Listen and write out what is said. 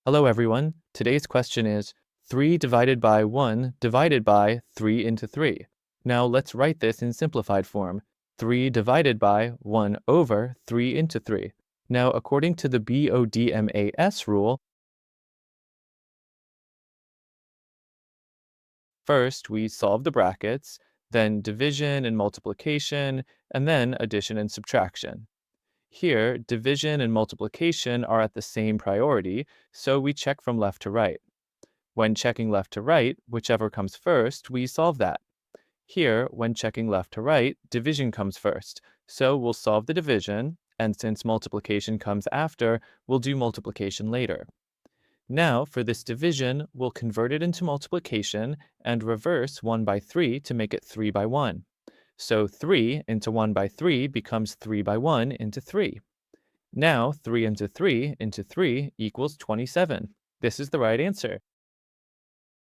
Hello everyone. Today's question is 3 divided by 1 divided by 3 into 3. Now let's write this in simplified form. 3 divided by 1 over 3 into 3. Now according to the BODMAS rule, first we solve the brackets, then division and multiplication, and then addition and subtraction. Here, division and multiplication are at the same priority, so we check from left to right. When checking left to right, whichever comes first, we solve that. Here, when checking left to right, division comes first, so we'll solve the division, and since multiplication comes after, we'll do multiplication later. Now, for this division, we'll convert it into multiplication and reverse 1 by 3 to make it 3 by 1. So 3 into 1 by 3 becomes 3 by 1 into 3. Now, 3 into 3 equals 27. This is the right answer.